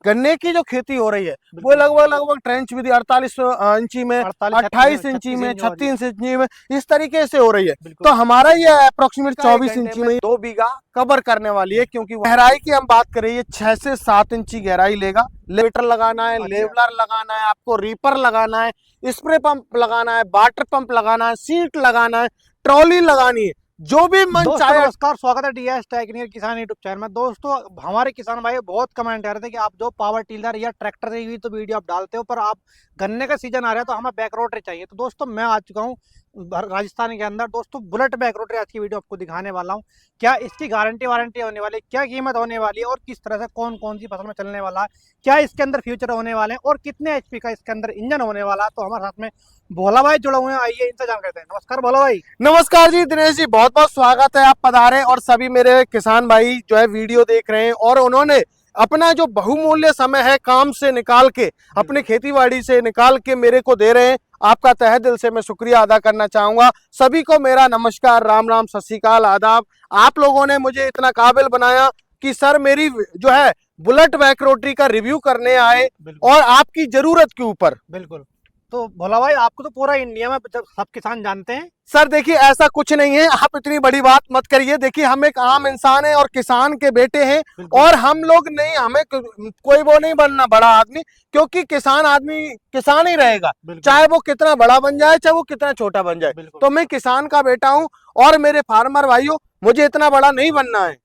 गन्ने की जो खेती हो रही है वो लगभग ट्रेंच विधि 48 इंची में, 28 इंची में, 36 इंची में, इस तरीके से हो रही है। तो हमारा ये अप्रोक्सीमेट 24 इंची में 2 बीघा कवर करने वाली है, क्योंकि गहराई की हम बात करें, ये 6 से 7 इंची गहराई लेगा। लेटर लगाना है, लेवलर लगाना है, आपको रीपर लगाना है, स्प्रे पंप लगाना है, वाटर पंप लगाना है, सीट लगाना है, ट्रॉली लगानी है, जो भी मन चाहे। नमस्कार, स्वागत है डीएस टेक्निकल किसान यूट्यूब चैनल में। दोस्तों, हमारे किसान भाई बहुत कमेंट कर रहे थे कि आप जो पावर टिलर या ट्रैक्टर से भी तो वीडियो आप डालते हो, पर आप गन्ने का सीजन आ रहा है तो हमें बैक रोटरी चाहिए। तो दोस्तों, मैं आ चुका हूँ राजस्थान के अंदर। दोस्तों, बुलेट बैक रोटरी आज की वीडियो आपको दिखाने वाला हूँ। क्या इसकी गारंटी वारंटी होने वाली है, क्या कीमत होने वाली है, और किस तरह से कौन कौन सी फसल में चलने वाला है, क्या इसके अंदर फ्यूचर होने वाले हैं, और कितने एचपी का इसके अंदर इंजन होने वाला है। तो हमारे साथ में भोला भाई जुड़े हुए हैं, आइए इनसे जान करते हैं। नमस्कार भोला भाई। नमस्कार जी दिनेश जी, बहुत बहुत स्वागत है, आप पधारे। और सभी मेरे किसान भाई जो है वीडियो देख रहे हैं और उन्होंने अपना जो बहुमूल्य समय है काम से निकाल के, अपने खेतीबाड़ी से निकाल के मेरे को दे रहे हैं, आपका तहे दिल से मैं शुक्रिया अदा करना चाहूंगा। सभी को मेरा नमस्कार, राम राम, सत श्री अकाल, आदाब। आप लोगों ने मुझे इतना काबिल बनाया कि सर मेरी जो है बुलेट बैक रोटरी का रिव्यू करने आए और आपकी जरूरत के ऊपर। बिल्कुल। तो भोला भाई, आपको तो पूरा इंडिया में सब किसान जानते हैं। सर देखिए, ऐसा कुछ नहीं है, आप इतनी बड़ी बात मत करिए। देखिए, हम एक आम इंसान है और किसान के बेटे हैं, और हम लोग नहीं, हमें कोई वो नहीं बनना बड़ा आदमी, क्योंकि किसान आदमी किसान ही रहेगा, चाहे वो कितना बड़ा बन जाए, चाहे वो कितना छोटा बन जाए। तो मैं किसान का बेटा हूँ, और मेरे फार्मर भाइयों, मुझे इतना बड़ा नहीं बनना है।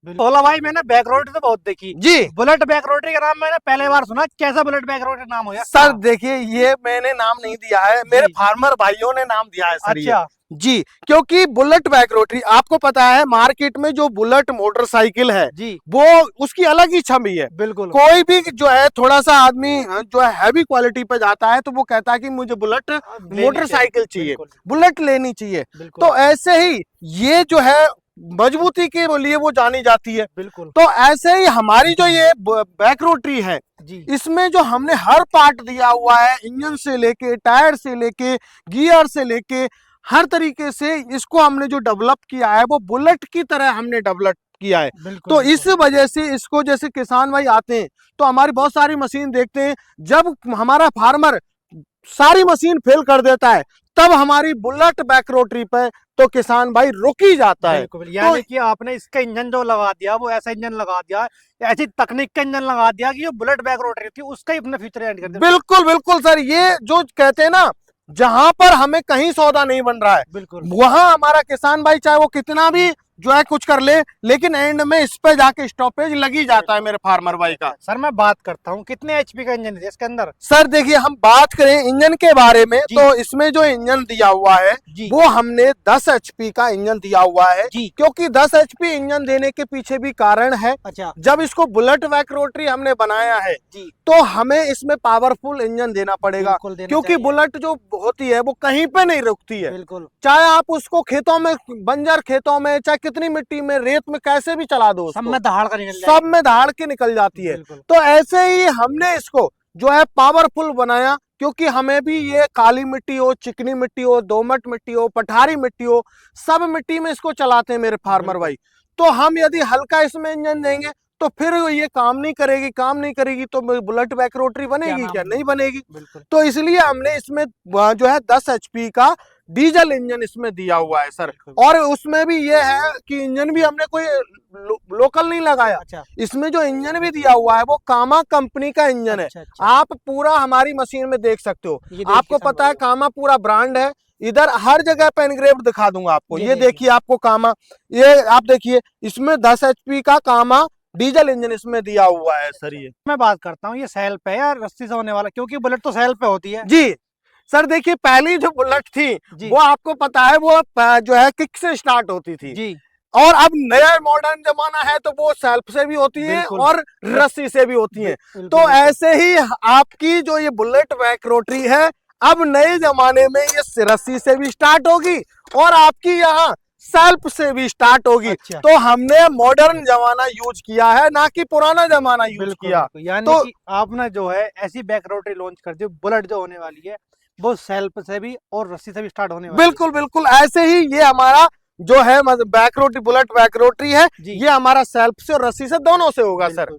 भोला भाई, मैंने बैक रोटरी तो बहुत देखी जी, बुलेट बैक रोटरी का नाम मैंने पहले बार सुना। कैसा बुलेट बैक रोटरी नाम हो गया? सर देखिए, ये मैंने नाम नहीं दिया है, मेरे फार्मर भाइयों ने नाम दिया है सर। अच्छा जी, क्योंकि बुलेट बैक रोटरी आपको पता है, मार्केट में जो बुलेट मोटरसाइकिल है जी, वो उसकी अलग ही छवि है। बिल्कुल। कोई भी जो है थोड़ा सा आदमी जो है हैवी क्वालिटी पे जाता है तो वो कहता है कि मुझे बुलेट मोटरसाइकिल चाहिए, बुलेट लेनी चाहिए। तो ऐसे ही ये जो है मजबूती के लिए वो जानी जाती है। बिल्कुल। तो ऐसे ही हमारी जो ये बैक रोटरी है, इसमें जो हमने हर पार्ट दिया हुआ है, इंजन से लेके, टायर से लेके, गियर से लेके, हर तरीके से इसको हमने जो डेवलप किया है वो बुलेट की तरह हमने डेवलप किया है। तो इस वजह से इसको, जैसे किसान भाई आते हैं तो हमारी बहुत सारी मशीन देखते हैं, जब हमारा फार्मर सारी मशीन फेल कर देता है तब हमारी बुलेट बैक रोटरी पे तो किसान भाई रुक ही जाता है। यानी कि आपने इसका इंजन जो लगा दिया वो ऐसा इंजन लगा दिया, ऐसी तकनीक का इंजन लगा दिया कि जो बुलेट बैक रोटरी थी उसका ही अपना फ्यूचर एंड कर दिया। बिल्कुल बिल्कुल सर, ये जो कहते हैं ना, जहां पर हमें कहीं सौदा नहीं बन रहा है, बिल्कुल वहां हमारा किसान भाई चाहे वो कितना भी जो है कुछ कर ले, लेकिन एंड में इस पे जाके स्टॉपेज लगी जाता है मेरे फार्मर भाई का। सर मैं बात करता हूँ, कितने एचपी का इंजन है इसके अंदर? सर देखिए, हम बात करें इंजन के बारे में तो इसमें जो इंजन दिया हुआ है वो हमने 10 एचपी का इंजन दिया हुआ है, क्योंकि 10 एचपी इंजन देने के पीछे भी कारण है। अच्छा। जब इसको बुलेट बैक रोटरी हमने बनाया है तो हमें इसमें पावरफुल इंजन देना पड़ेगा, क्योंकि बुलेट जो होती है वो कहीं पे नहीं रुकती है। बिल्कुल। चाहे आप उसको खेतों में, बंजर खेतों में, चाहे कितनी मिट्टी में, रेत में कैसे भी चला दो, सब में दहाड़ के निकल जाती है। तो ऐसे ही हमने इसको जो है पावरफुल बनाया, क्योंकि हमें भी ये काली मिट्टी हो, चिकनी मिट्टी हो, दोमट मिट्टी हो, पठारी मिट्टी हो, सब मिट्टी में इसको चलाते हैं मेरे फार्मर भाई। तो हम यदि हल्का इसमें इंजन देंगे तो फिर ये काम नहीं करेगी तो बुलेट बैक रोटरी बनेगी क्या? नहीं बनेगी। तो इसलिए हमने इसमें जो है 10 एचपी का डीजल इंजन इसमें दिया हुआ है सर। और उसमें भी ये है कि इंजन भी हमने कोई लोकल नहीं लगाया। अच्छा। इसमें जो इंजन भी दिया हुआ है वो कामा कंपनी का इंजन है। आप पूरा हमारी मशीन में देख सकते हो, आपको पता है कामा पूरा ब्रांड है, इधर हर जगह पे एनग्रेव्ड दिखा दूंगा आपको। ये देखिए, आपको कामा, ये आप देखिए, इसमें 10 एचपी का कामा डीजल इंजन इसमें दिया हुआ है सर। ये मैं बात करता हूँ, ये सेल पे या रस्सी से होने वाला, क्योंकि बुलेट तो सेल पे होती है। जी सर, देखिए पहली जो बुलेट थी वो आपको पता है वो जो है किक से स्टार्ट होती थी जी। और अब नया मॉडर्न जमाना है तो वो सेल्फ से भी होती है और रस्सी से भी होती है। तो ऐसे ही आपकी जो ये बुलेट बैक रोटरी है, अब नए जमाने में ये रस्सी से भी स्टार्ट होगी और आपकी यहाँ सेल्फ से भी स्टार्ट होगी। अच्छा। तो हमने मॉडर्न जमाना यूज किया है, ना कि पुराना जमाना यूज किया। यानी तो कि आपने जो है ऐसी बैक रोटरी लॉन्च कर दी, बुलेट जो होने वाली है वो सेल्फ से भी और रस्सी से भी स्टार्ट होने वाली है। बिल्कुल बिल्कुल, ऐसे ही ये हमारा जो है back rotary, bullet back rotary है, ये हमारा सेल्फ से और रस्सी से दोनों से होगा सर।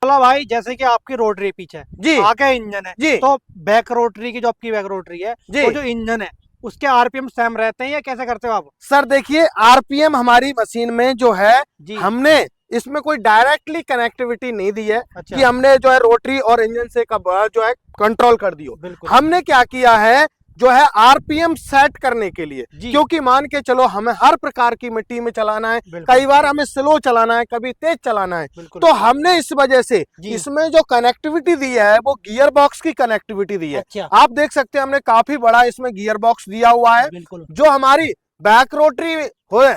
विप्लव भाई, जैसे कि आपकी रोटरी पीछे जी आगे इंजन है जी तो बैक रोटरी की, जो आपकी बैक रोटरी है, जी तो जो इंजन है उसके आरपीएम सेम रहते हैं या कैसे करते हो आप? सर देखिए, आरपीएम हमारी मशीन में जो है, जी। हमने इसमें कोई डायरेक्टली कनेक्टिविटी नहीं दी है अच्छा। कि हमने जो है रोटरी और इंजन से जो है कंट्रोल कर दियो। बिल्कुल। हमने क्या किया है, जो है आरपीएम सेट करने के लिए, जी। क्योंकि मान के चलो हमें हर प्रकार की मिट्टी में चलाना है, बिल्कुल। कई बार हमें स्लो चलाना है, कभी तेज चलाना है, बिल्कुल। तो हमने इस वजह से जी। इसमें जो कनेक्टिविटी दी है वो गियर बॉक्स की कनेक्टिविटी दी है। अच्छा। आप देख सकते हैं हमने काफी बड़ा इसमें गियर बॉक्स दिया हुआ है। बिल्कुल। जो हमारी बैक रोटरी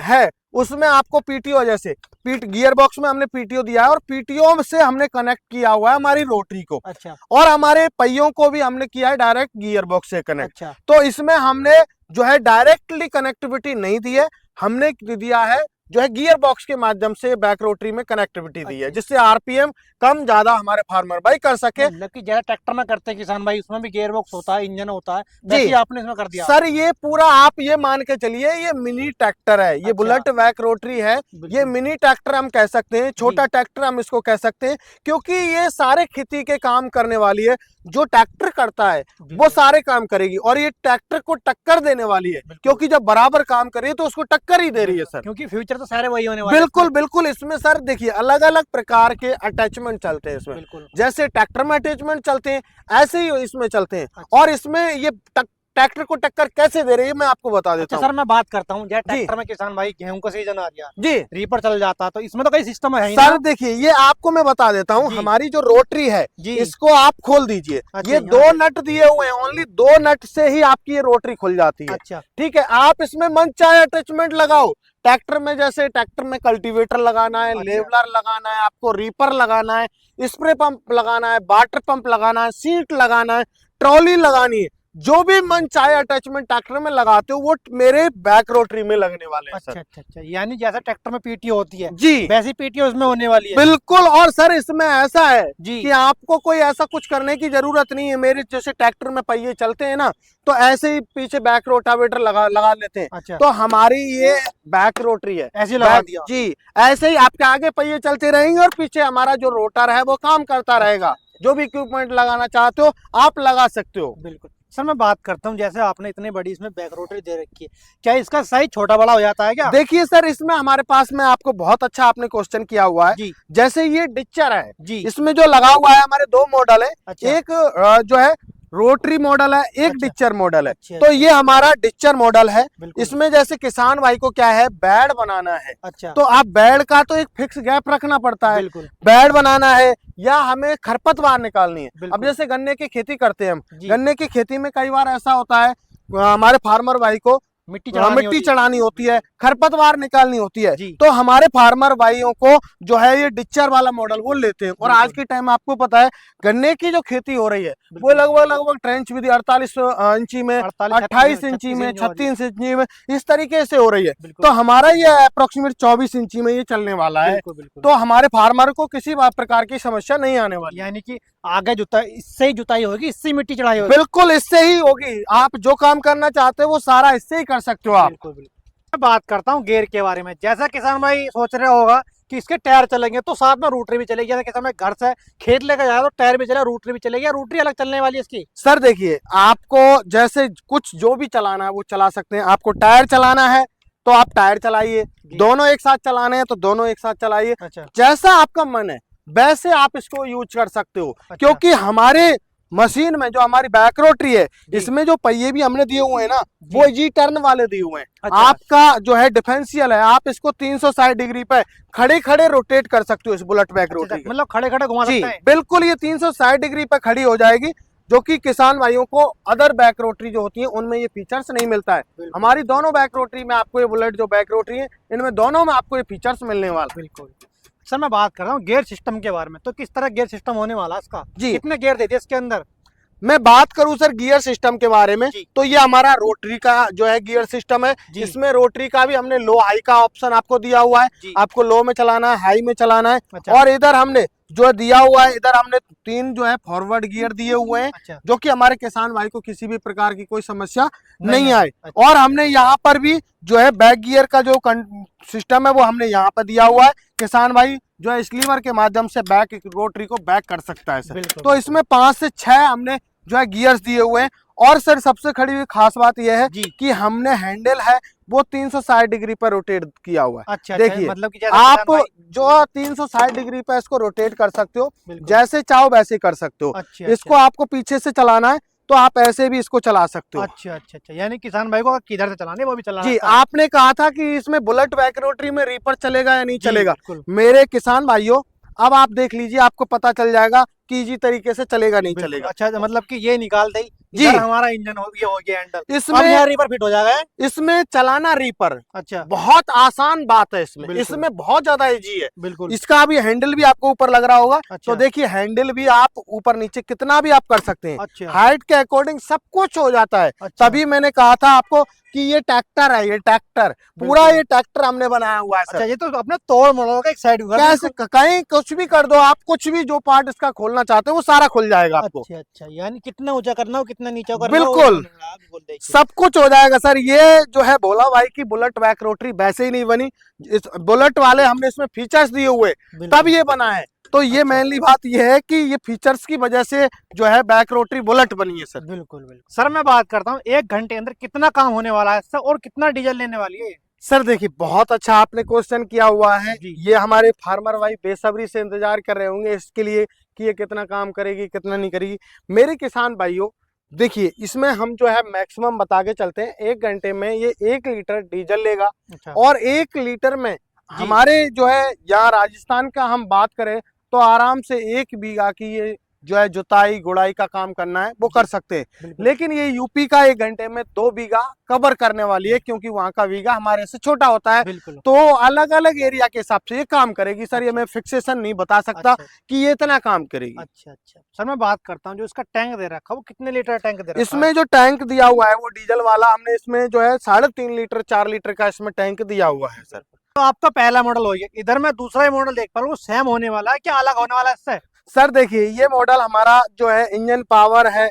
है उसमें आपको पीटीओ, जैसे गियर बॉक्स में हमने पीटीओ दिया है और पीटीओ से हमने कनेक्ट किया हुआ है हमारी रोटरी को। अच्छा। और हमारे पहियों को भी हमने किया है डायरेक्ट गियर बॉक्स से कनेक्ट। अच्छा। तो इसमें हमने जो है डायरेक्टली कनेक्टिविटी नहीं दी है, हमने दिया है जो है गियर बॉक्स के माध्यम से बैक रोटरी में कनेक्टिविटी दी है, जिससे आरपीएम कम ज्यादा हमारे फार्मर भाई कर सके। मतलब कि जैसा ट्रैक्टर में करते हैं किसान भाई, उसमें भी गियर बॉक्स होता है, इंजन होता है, जी। वैसे ही आपने इसमें कर दिया। सर ये पूरा आप ये मान के चलिए, ये मिनी ट्रैक्टर है, ये अच्छा। बुलेट बैक रोटरी है, ये मिनी ट्रैक्टर हम कह सकते हैं, छोटा ट्रैक्टर हम इसको कह सकते हैं, क्योंकि ये सारे खेती के काम करने वाली है। जो ट्रैक्टर करता है वो सारे काम करेगी और ये ट्रैक्टर को टक्कर देने वाली है, क्योंकि जब बराबर काम कर रही है तो उसको टक्कर ही दे रही है सर, क्योंकि फ्यूचर तो सारे वही होने वाले। बिल्कुल बिल्कुल। इसमें सर देखिए अलग अलग प्रकार के अटैचमेंट चलते हैं इसमें, बिल्कुल। जैसे ट्रैक्टर में अटैचमेंट चलते हैं ऐसे ही इसमें चलते हैं। अच्छा। और इसमें ये ट्रैक्टर को टक्कर कैसे दे रही है मैं आपको बता देता हूँ। सर मैं बात करता हूँ, जैसे ट्रैक्टर में किसान भाई गेहूं का सीजन आ गया जी, रीपर चल जाता, तो इसमें तो कई सिस्टम है ही सर ना? देखिए ये आपको मैं बता देता हूँ, हमारी जो रोटरी है जी। इसको आप खोल दीजिए। अच्छा, ये 2 नट दिए हुए हैं, ओनली 2 नट से ही आपकी ये रोटरी खुल जाती है। अच्छा। ठीक है, आप इसमें मन चाहे अटैचमेंट लगाओ ट्रैक्टर में, जैसे ट्रैक्टर में कल्टीवेटर लगाना है, लेवलर लगाना है, आपको रीपर लगाना है, स्प्रे पंप लगाना है, वाटर पंप लगाना है, सीट लगाना है, ट्रॉली लगानी है, जो भी मन चाहे अटैचमेंट ट्रैक्टर में लगाते हो वो मेरे बैक रोटरी में लगने वाले हैं। अच्छा सर अच्छा अच्छा, यानी जैसा ट्रैक्टर में पीटीओ होती है जी, वैसी पीटीओ उसमें होने वाली है। बिल्कुल। और सर इसमें ऐसा है जी। कि आपको कोई ऐसा कुछ करने की जरूरत नहीं है। मेरे जैसे ट्रैक्टर में पहिए चलते हैं ना, तो ऐसे ही पीछे बैक रोटावेटर लगा लेते हैं। अच्छा। तो हमारी ये बैक रोटरी है, ऐसे लगा दिया जी। ऐसे ही आपके आगे पहिए चलते रहेंगे और पीछे हमारा जो रोटर है वो काम करता रहेगा। जो भी इक्विपमेंट लगाना चाहते हो आप लगा सकते हो। बिल्कुल। सर मैं बात करता हूँ, जैसे आपने इतनी बड़ी इसमें बैक रोटरी दे रखी है, क्या इसका साइज छोटा बड़ा हो जाता है क्या? देखिए सर, इसमें हमारे पास में आपको बहुत अच्छा आपने क्वेश्चन किया हुआ है जी। जैसे ये डिच्चर है जी, इसमें जो लगा हुआ है हमारे 2 मॉडल है। अच्छा। एक जो है रोटरी मॉडल है, एक अच्छा। डिच्चर मॉडल है। अच्छा। तो ये हमारा डिच्चर मॉडल है। बिल्कुल। इसमें जैसे किसान भाई को क्या है, बेड बनाना है। अच्छा। तो आप बेड का तो एक फिक्स गैप रखना पड़ता है। बिल्कुल। बेड बनाना है या हमें खरपतवार निकालनी है। बिल्कुल। अब जैसे गन्ने की खेती करते हैं हम, जी। गन्ने की खेती में कई बार ऐसा होता है हमारे फार्मर भाई को मिट्टी चढ़ानी होती है, खरपतवार निकालनी होती है। जी। तो हमारे फार्मर भाइयों को जो है ये डिच्चर वाला मॉडल वो लेते हैं। और आज के टाइम आपको पता है गन्ने की जो खेती हो रही है वो लगभग ट्रेंच विधि 48 इंची में, 28 इंची में, 36 इंची में, इस तरीके से हो रही है। तो हमारा ये अप्रोक्सीमेट 24 इंची में ये चलने वाला है। तो हमारे फार्मर को किसी प्रकार की समस्या नहीं आने वाली। यानी कि आगे जुताई इससे ही जुताई होगी, इससे मिट्टी चढ़ाई होगी। बिल्कुल इससे ही होगी। आप जो काम करना चाहते हो वो सारा इससे ही कर सकते हो आप। बिल्कुल बिल्कुल। मैं बात करता हूँ गियर के बारे में। जैसा किसान भाई सोच रहे होगा कि इसके टायर चलेंगे तो साथ में रूटरी भी चलेगी, जैसे किसान भाई घर से खेत लेकर जाए तो टायर भी चलेगा, रूटरी भी चलेगी, या रूटरी अलग चलने वाली है इसकी? सर देखिए, आपको जैसे कुछ जो भी चलाना है वो चला सकते हैं। आपको टायर चलाना है तो आप टायर चलाइए, दोनों एक साथ चलाने हैं तो दोनों एक साथ चलाइए। अच्छा। जैसा आपका मन है वैसे आप इसको यूज कर सकते हो। अच्छा। क्योंकि हमारे मशीन में जो हमारी बैक रोटरी है इसमें जो पहिए भी हमने दिए हुए हैं ना वो जी टर्न वाले दिए हुए हैं। अच्छा। आपका जो है डिफरेंशियल है, आप इसको 360 डिग्री पे खड़े खड़े रोटेट कर सकते हो इस बुलेट बैक रोटरी। मतलब खड़े खड़े घुमा सकते हैं? बिल्कुल, ये 360 डिग्री पे खड़ी हो जाएगी, जो कि किसान भाइयों को अदर बैक रोटरी जो होती है उनमें ये फीचर्स नहीं मिलता है। हमारी दोनों बैक रोटरी में आपको ये बुलेट जो बैक रोटरी है इनमें दोनों में आपको ये फीचर्स मिलने वाला। बिल्कुल। सर मैं बात कर रहा हूँ गियर सिस्टम के बारे में, तो किस तरह गियर सिस्टम होने वाला है इसका? जी। कितने गियर देते हैं इसके अंदर? मैं बात करूं सर गियर सिस्टम के बारे में, तो ये हमारा रोटरी का जो है गियर सिस्टम है। इसमें रोटरी का भी हमने लो हाई का ऑप्शन आपको दिया हुआ है। आपको लो में चलाना है, हाई में चलाना है। अच्छा। और इधर हमने जो दिया हुआ है, इधर हमने 3 जो है फॉरवर्ड गियर दिए हुए हैं। अच्छा। जो कि हमारे किसान भाई को किसी भी प्रकार की कोई समस्या नहीं आए। अच्छा। और हमने यहाँ पर भी जो है बैक गियर का जो सिस्टम है वो हमने यहाँ पर दिया हुआ है। किसान भाई जो है इस लीवर के माध्यम से बैक रोटरी को बैक कर सकता है सर। बिल्कुल, तो इसमें 5 से 6 हमने जो है गियर्स दिए हुए हैं। और सर सबसे खड़ी हुई खास बात यह है कि हमने हैंडल है वो 360 डिग्री पर रोटेट किया हुआ है। अच्छा, देखिए मतलब कि आप जो 360 डिग्री पर इसको रोटेट कर सकते हो, जैसे चाहो वैसे कर सकते हो। इसको आपको पीछे से चलाना है तो आप ऐसे भी इसको चला सकते हो। अच्छा अच्छा अच्छा, यानी किसान भाई को किधर से चलाने वो भी चलाना। जी, आपने कहा था कि इसमें बुलेट बैक रोटरी में रीपर चलेगा या नहीं चलेगा। मेरे किसान भाइयों अब आप देख लीजिए, आपको पता चल जाएगा कि इजी तरीके से चलेगा नहीं चलेगा। अच्छा, मतलब कि ये निकाल दे जी, हमारा इंजन हो गया हैंडल, इसमें रीपर फिट हो जाएगा। इसमें चलाना रीपर अच्छा, बहुत आसान बात है। इसमें बहुत ज्यादा इजी है। बिल्कुल। इसका अभी हैंडल भी आपको ऊपर लग रहा होगा। अच्छा, तो देखिए हैंडल भी आप ऊपर नीचे कितना भी आप कर सकते हैं। अच्छा, हाइट के अकॉर्डिंग सब कुछ हो जाता है। अच्छा, तभी मैंने कहा था आपको कि ये ट्रैक्टर है, ये ट्रैक्टर पूरा ये ट्रैक्टर हमने बनाया हुआ है सर। अच्छा, ये तो अपने तोड़ मोड़ का एक साइड कैसे कहीं कुछ भी कर दो आप, कुछ भी जो पार्ट इसका खोलना चाहते हो वो सारा खुल जाएगा आपको। अच्छा अच्छा, यानी कितना ऊंचा करना हो कितना नीचा करना बिल्कुल सब कुछ हो जाएगा सर। ये जो है भोला भाई की बुलेट बैक रोटरी वैसे ही नहीं बनी, इस बुलेट वाले हमने इसमें फीचर्स दिए हुए तब ये बना है। तो ये मेनली बात ये है कि ये फीचर्स की वजह से जो है बैक रोटरी बुलेट बनी है सर। बिल्कुल बिल्कुल। सर मैं बात करता हूँ 1 घंटे अंदर कितना काम होने वाला है सर, और कितना डीजल लेने वाली है सर? देखिए बहुत अच्छा आपने क्वेश्चन किया हुआ है। ये हमारे फार्मर भाई बेसब्री से इंतजार कर रहे होंगे इसके लिए कि ये कितना काम करेगी कितना नहीं करेगी। मेरे किसान भाइयों देखिए इसमें हम जो है मैक्सिमम बता के चलते हैं, 1 घंटे में ये 1 लीटर डीजल लेगा। और 1 लीटर में हमारे जो है यहाँ राजस्थान का हम बात करें तो आराम से 1 बीघा की ये जो है जुताई गुड़ाई का काम करना है वो कर सकते हैं। लेकिन ये यूपी का 1 घंटे में 2 बीघा कवर करने वाली है, क्योंकि वहाँ का बीघा हमारे से छोटा होता है। तो अलग अलग एरिया के हिसाब से ये काम करेगी सर। ये मैं फिक्सेशन नहीं बता सकता कि ये इतना काम करेगी। अच्छा अच्छा सर, मैं बात करता हूँ जो इसका टैंक दे रखा है वो कितने लीटर टैंक दे रखा है? इसमें जो टैंक दिया हुआ है वो डीजल वाला हमने इसमें जो है 3.5 लीटर 4 लीटर का इसमें टैंक दिया हुआ है सर। तो आपका पहला मॉडल हो गया, इधर मैं दूसरा ही मॉडल देख पा रहा हूँ, सेम होने वाला है क्या अलग होने वाला है इससे? सर देखिए ये मॉडल हमारा जो है इंजन पावर है,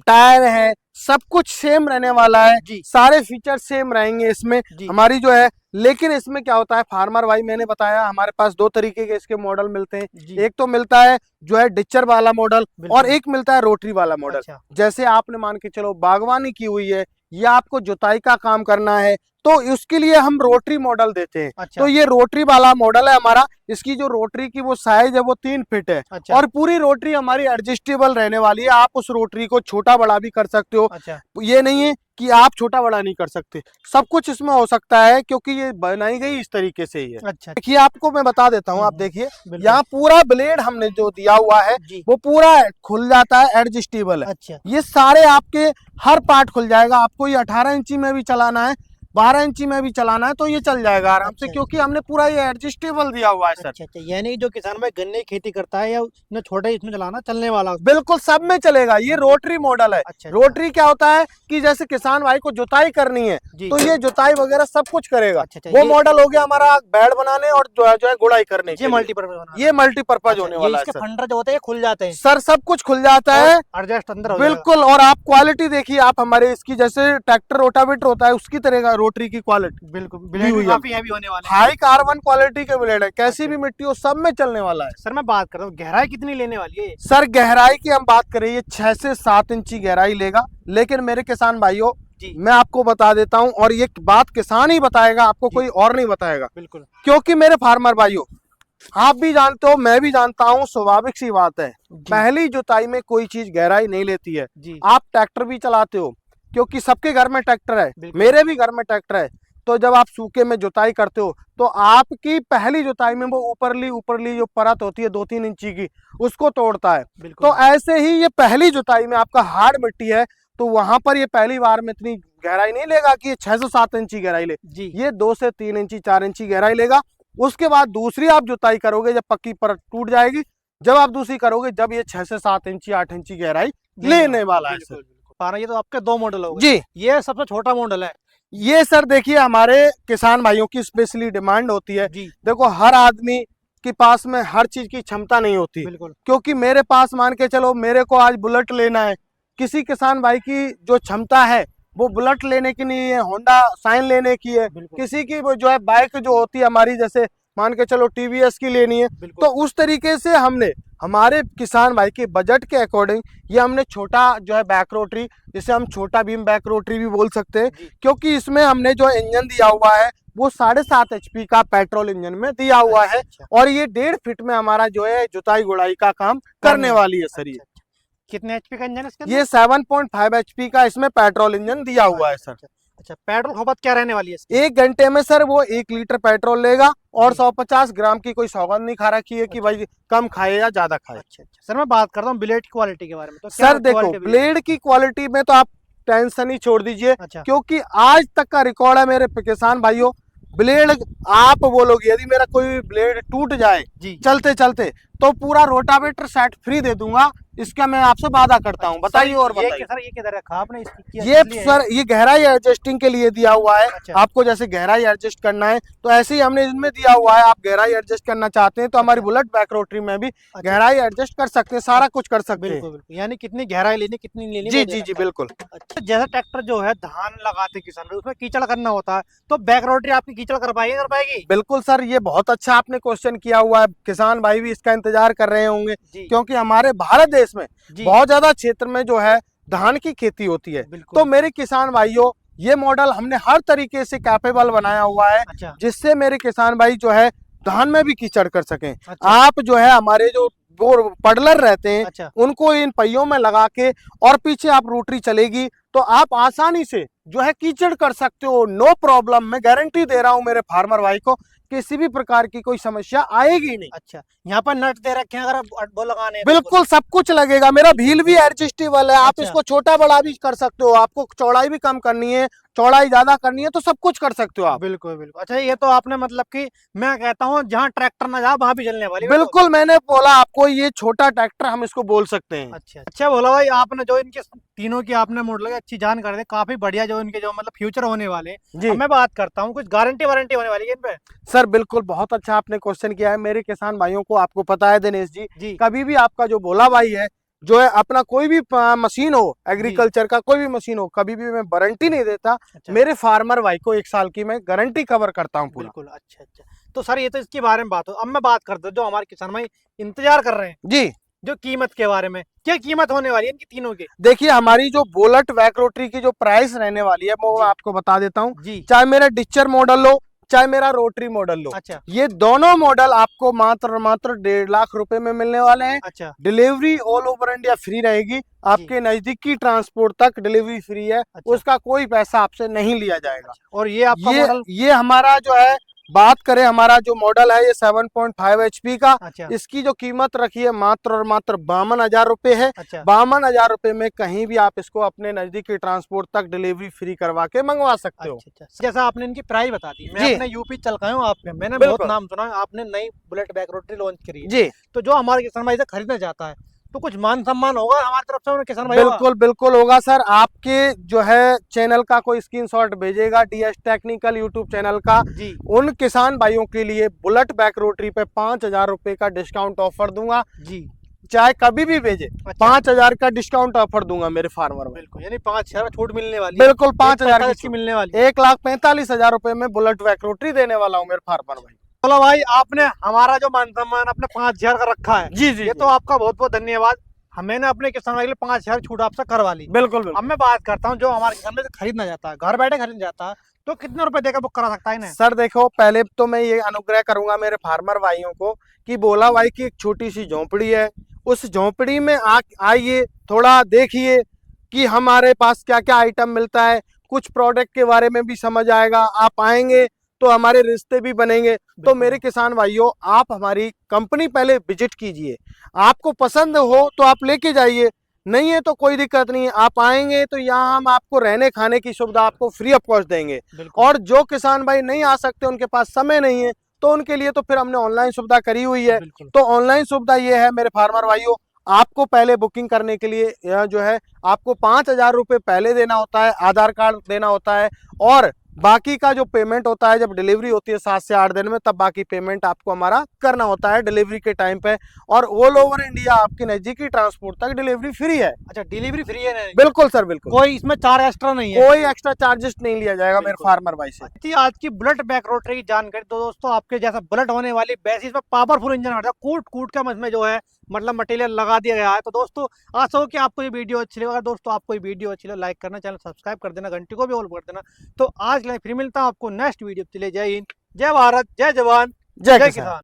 टायर है, सब कुछ सेम रहने वाला है। सारे फीचर सेम रहेंगे इसमें हमारी जो है। लेकिन इसमें क्या होता है फार्मर भाई, मैंने बताया हमारे पास 2 तरीके के इसके मॉडल मिलते हैं। एक तो मिलता है जो है डिचर वाला मॉडल और एक मिलता है रोटरी वाला मॉडल। जैसे आपने मान के चलो बागवानी की हुई है या आपको जुताई का काम करना है तो उसके लिए हम रोटरी मॉडल देते हैं। तो ये रोटरी वाला मॉडल है हमारा। इसकी जो रोटरी की वो साइज है वो 3 फीट है। और पूरी रोटरी हमारी एडजस्टेबल रहने वाली है। आप उस रोटरी को छोटा बड़ा भी कर सकते हो। ये नहीं है कि आप छोटा बड़ा नहीं कर सकते, सब कुछ इसमें हो सकता है क्योंकि ये बनाई गई इस तरीके से ही है। देखिए आपको मैं बता देता हूँ, आप देखिए यहाँ पूरा ब्लेड हमने जो दिया हुआ है वो पूरा खुल जाता है, एडजस्टेबल है। ये सारे आपके हर पार्ट खुल जाएगा। आपको ये 18 इंची में भी चलाना है, 12 इंची में भी चलाना है तो ये चल जाएगा आराम से, क्योंकि हमने पूरा ये एडजस्टेबल दिया हुआ है सर। अच्छा, यानी जो किसान भाई गन्ने की खेती करता है या उसने छोटे इसमें चलाना चलने वाला बिल्कुल सब में चलेगा। ये रोटरी मॉडल है। रोटरी क्या होता है कि जैसे किसान भाई को जुताई करनी है तो ये जुताई वगैरह सब कुछ करेगा। वो मॉडल हो गया हमारा बेड बनाने और जो है गुड़ाई करने के लिए। ये मल्टीपर्पज होने वाला है। इसके फंडर जो होते हैं खुल जाते हैं सर, सब कुछ खुल जाता है एडजस्ट अंदर बिल्कुल। और आप क्वालिटी देखिए, आप हमारे इसकी जैसे ट्रैक्टर रोटावेटर होता है उसकी तरह रोटरी की क्वालिटी बिल्कुल काफी हैवी होने वाला है। हाई कार्बन क्वालिटी के ब्लेड है, कैसी भी मिट्टी हो सब में चलने वाला है। सर मैं बात कर रहा हूँ गहराई कितनी लेने वाली है? सर गहराई की हम बात करें ये 6 से 7 इंची गहराई लेगा। लेकिन मेरे किसान भाइयों मैं आपको बता देता हूँ, और ये बात किसान ही बताएगा आपको, कोई और नहीं बताएगा। बिल्कुल, क्योंकि मेरे फार्मर भाइयों आप भी जानते हो मैं भी जानता हूँ, स्वाभाविक सी बात है पहली जुताई में कोई चीज गहराई नहीं लेती है। आप ट्रैक्टर भी चलाते हो, क्योंकि सबके घर में ट्रैक्टर है, मेरे भी घर में ट्रैक्टर है। तो जब आप सूखे में जुताई करते हो तो आपकी पहली जुताई में वो ऊपरली जो परत होती है 2-3 इंची की उसको तोड़ता है। तो ऐसे ही ये पहली जुताई में आपका हार्ड मिट्टी है तो वहां पर ये पहली बार में इतनी गहराई नहीं लेगा कि ये 6 से 7 इंची गहराई ले। ये 2 से 3 इंची 4 इंची गहराई लेगा। उसके बाद दूसरी आप जुताई करोगे जब पक्की परत टूट जाएगी, जब आप दूसरी करोगे जब ये 6 से 7 इंची 8 इंची गहराई लेने वाला है सर। ये तो आपके 2 मॉडल हो गए। जी, ये सबसे छोटा मॉडल है। ये सर देखिए हमारे किसान भाइयों की स्पेशली डिमांड होती है। देखो हर आदमी के पास में हर चीज की क्षमता नहीं होती, क्योंकि मेरे पास मान के चलो मेरे को आज बुलेट लेना है, किसी किसान भाई की जो क्षमता है वो बुलेट लेने की नहीं है, होंडा साइन लेने की है। किसी की वो जो है बाइक जो होती है हमारी जैसे मान के चलो टीवीएस की लेनी है, तो उस तरीके से हमने हमारे किसान भाई के बजट के अकॉर्डिंग ये हमने छोटा जो है बैक रोटरी, जिसे हम छोटा बीम बैक रोटरी भी बोल सकते हैं, क्योंकि इसमें हमने जो इंजन दिया हुआ है वो 7.5 HP का पेट्रोल इंजन में दिया हुआ है। और ये 1.5 फीट में हमारा जो है जुताई गुड़ाई का काम करने वाली है सर। ये कितने एचपी का इंजन है इसका? ये 7.5 HP का इसमें पेट्रोल इंजन दिया हुआ है सर। अच्छा, पेट्रोल खपत क्या रहने वाली है इसकी? 1 घंटे में सर वो 1 लीटर पेट्रोल लेगा और 150 ग्राम की कोई सौगंध नहीं खा रखी है कि भाई कम खाए या ज्यादा खाए। अच्छा, सर मैं बात करता हूँ ब्लेड की क्वालिटी के बारे में। तो सर देखो, ब्लेड की क्वालिटी में तो आप टेंशन ही छोड़ दीजिए, क्योंकि आज तक का रिकॉर्ड है मेरे किसान भाइयों, ब्लेड आप बोलोगे यदि मेरा कोई ब्लेड टूट जाए चलते चलते तो पूरा रोटावेटर सेट फ्री दे दूंगा, इसका मैं आपसे वादा करता हूँ। बताइए और बताइए। सर ये किधर रखा आपने? ये सर ये गहराई एडजस्टिंग के लिए दिया हुआ है। आपको जैसे गहराई एडजस्ट करना है तो ऐसे ही हमने इसमें दिया हुआ है। आप गहराई एडजस्ट करना चाहते हैं तो हमारी बुलेट बैक रोटरी में भी गहराई एडजस्ट कर सकते हैं, सारा कुछ कर सकते हैं। यानी कितनी गहराई लेनी, कितनी लेनी? जी जी जी बिल्कुल। अच्छा, जैसे ट्रैक्टर जो है धान लगाते किसान उसमें कीचड़ करना होता है, तो बैक रोटरी आपकी कीचड़ कर पाएगी? बिल्कुल सर, ये बहुत अच्छा आपने क्वेश्चन किया हुआ है। किसान भाई भी इसका इंतजार कर रहे होंगे, क्योंकि हमारे भारत देश में बहुत ज्यादा क्षेत्र में जो है धान की खेती होती है। तो मेरे किसान भाइयों, ये मॉडल हमने हर तरीके से कैपेबल बनाया हुआ है, जिससे मेरे किसान भाई जो है धान में भी कीचड़ कर सकें। आप जो है हमारे जो वो पडलर रहते हैं उनको इन पहियों में लगा के और पीछे आप रोटरी चलेगी तो आप आसानी से जो है कीचड़ कर सकते हो, नो प्रॉब्लम। मैं गारंटी दे रहा हूँ मेरे फार्मर भाई को, किसी भी प्रकार की कोई समस्या आएगी नहीं। अच्छा, यहाँ पर नट दे रखे हैं, अगर वो लगाने बिल्कुल सब कुछ लगेगा। मेरा व्हील भी एडजस्टेबल है, आप इसको छोटा बड़ा भी कर सकते हो। आपको चौड़ाई भी कम करनी है, चौड़ाई ज्यादा करनी है तो सब कुछ कर सकते हो आप। बिल्कुल बिल्कुल। अच्छा, ये तो आपने मतलब कि मैं कहता हूँ जहाँ ट्रैक्टर ना जाए वहाँ भी चलने वाली। बिल्कुल, मैंने बोला आपको ये छोटा ट्रैक्टर हम इसको बोल सकते हैं। अच्छा बोला भाई, आपने जो इनके तीनों की आपने मॉडल अच्छी जानकारी दी, काफी बढ़िया जो इनके जो मतलब फ्यूचर होने वाले। मैं बात करता हूँ कुछ गारंटी वारंटी होने वाली है इन पे? सर बिल्कुल, बहुत अच्छा आपने क्वेश्चन किया है। मेरे किसान भाइयों को आपको पता है दिनेश जी, कभी भी आपका जो भोला भाई है जो है अपना कोई भी मशीन हो, एग्रीकल्चर का कोई भी मशीन हो, कभी भी मैं वारंटी नहीं देता। मेरे फार्मर भाई को 1 साल की मैं गारंटी कवर करता हूँ पूरा। बिल्कुल। अच्छा, तो सर ये तो इसके बारे में बात हो। अब मैं बात करता हूँ जो हमारे किसान भाई इंतजार कर रहे हैं जी, जो कीमत के बारे में, क्या कीमत होने वाली है इनकी तीनों की? देखिए, हमारी जो बुलेट बैक रोटरी की जो प्राइस रहने वाली है वो आपको बता देता हूँ। चाहे मेरा डिस्चर मॉडल लो, चाहे मेरा रोटरी मॉडल लो, ये दोनों मॉडल आपको मात्र 1.5 लाख रुपए में मिलने वाले हैं। Delivery all over India free रहेगी, आपके नजदीकी ट्रांसपोर्ट तक डिलीवरी फ्री है। उसका कोई पैसा आपसे नहीं लिया जाएगा। और ये आपका मॉडल, ये हमारा जो है, बात करें हमारा जो मॉडल है ये 7.5 HP का, इसकी जो कीमत रखी है मात्र और मात्र 52,000 रुपए है। 52,000 रुपए में कहीं भी आप इसको अपने नजदीकी ट्रांसपोर्ट तक डिलीवरी फ्री करवा के मंगवा सकते हो। जैसा आपने इनकी प्राइस बता दी, मैं अपने यूपी चल गया हूँ, आपने मैंने बहुत नाम सुना है, आपने नई बुलेट बैक रोटरी लॉन्च करी है जी। तो जो हमारे किसान भाई से खरीदना चाहता है तो कुछ मान सम्मान होगा हमारी तरफ से किसान भाई? बिल्कुल बिल्कुल होगा सर। आपके जो है चैनल का कोई स्क्रीनशॉट भेजेगा DS टेक्निकल यूट्यूब चैनल का, उन किसान भाइयों के लिए बुलेट बैक रोटरी पे 5,000 रुपए का डिस्काउंट ऑफर दूंगा जी। चाहे कभी भी भेजे 5,000 का डिस्काउंट ऑफर दूंगा मेरे फार्मर। बिल्कुल, यानी 5,000 छूट मिलने वाली। बिल्कुल, 5,000 की मिलने वाली। 1,45,000 रुपए में बुलेट बैक रोटरी देने वाला हूँ मेरे फार्मर भाई। चलो भाई, आपने हमारा जो मान सम्मान अपने 5,000 का रखा है जी, ये तो आपका बहुत बहुत धन्यवाद। मैंने अपने किसान भाई के लिए 5,000 छूट आपसे करवा ली। बिल्कुल। अब मैं बात करता हूँ जो हमारे किसान में खरीदना चाहता है, घर बैठे खरीदना चाहता है, तो कितने रुपए देकर बुक करा सकता है? सर देखो, पहले तो मैं ये अनुग्रह करूंगा मेरे फार्मर भाइयों को कि भोला भाई की एक छोटी सी झोंपड़ी है, उस झोंपड़ी में आइए, थोड़ा देखिए कि हमारे पास क्या क्या आइटम मिलता है, कुछ प्रोडक्ट के बारे में भी समझ आएगा। आप आएंगे तो हमारे रिश्ते भी बनेंगे। तो मेरे किसान भाइयों, आप हमारी कंपनी पहले विजिट कीजिए, आपको पसंद हो तो आप लेके जाइए, नहीं है तो कोई दिक्कत नहीं है। आप आएंगे तो यहाँ हम आपको रहने खाने की सुविधा आपको फ्री ऑफ कॉस्ट देंगे। और जो किसान भाई नहीं आ सकते, उनके पास समय नहीं है, तो उनके लिए तो फिर हमने ऑनलाइन सुविधा करी हुई है। तो ऑनलाइन सुविधा ये है मेरे फार्मर भाइयों, आपको पहले बुकिंग करने के लिए जो है आपको 5,000 रुपए पहले देना होता है, आधार कार्ड देना होता है, और बाकी का जो पेमेंट होता है जब डिलीवरी होती है 7 से 8 दिन में, तब बाकी पेमेंट आपको हमारा करना होता है डिलीवरी के टाइम पे। और ऑल ओवर इंडिया आपकी नजदीकी ट्रांसपोर्ट तक डिलीवरी फ्री है। अच्छा, डिलीवरी फ्री है ना? बिल्कुल सर, बिल्कुल, कोई इसमें चार्ज एक्स्ट्रा नहीं है? कोई एक्स्ट्रा चार्जेस नहीं लिया जाएगा मेरे बिल्कुल। फार्मर भाई से। अच्छी आज की बुलेट बैक रोटरी की जानकारी। तो दोस्तों आपके जैसा बुलेट होने वाली बेसिस पे पावरफुल इंजन होता है, कूट कूट का इसमें जो है मतलब मटेरियल लगा दिया गया है। तो दोस्तों आशा हो कि आपको ये वीडियो अच्छी लगे। अगर दोस्तों आपको ये वीडियो अच्छी लगे, लाइक करना, चैनल सब्सक्राइब कर देना, घंटी को भी ऑल कर देना। तो आज फिर मिलता हूँ आपको नेक्स्ट वीडियो। चलिए, जय हिंद, जय भारत, जय जवान, जय जय किसान। किसान।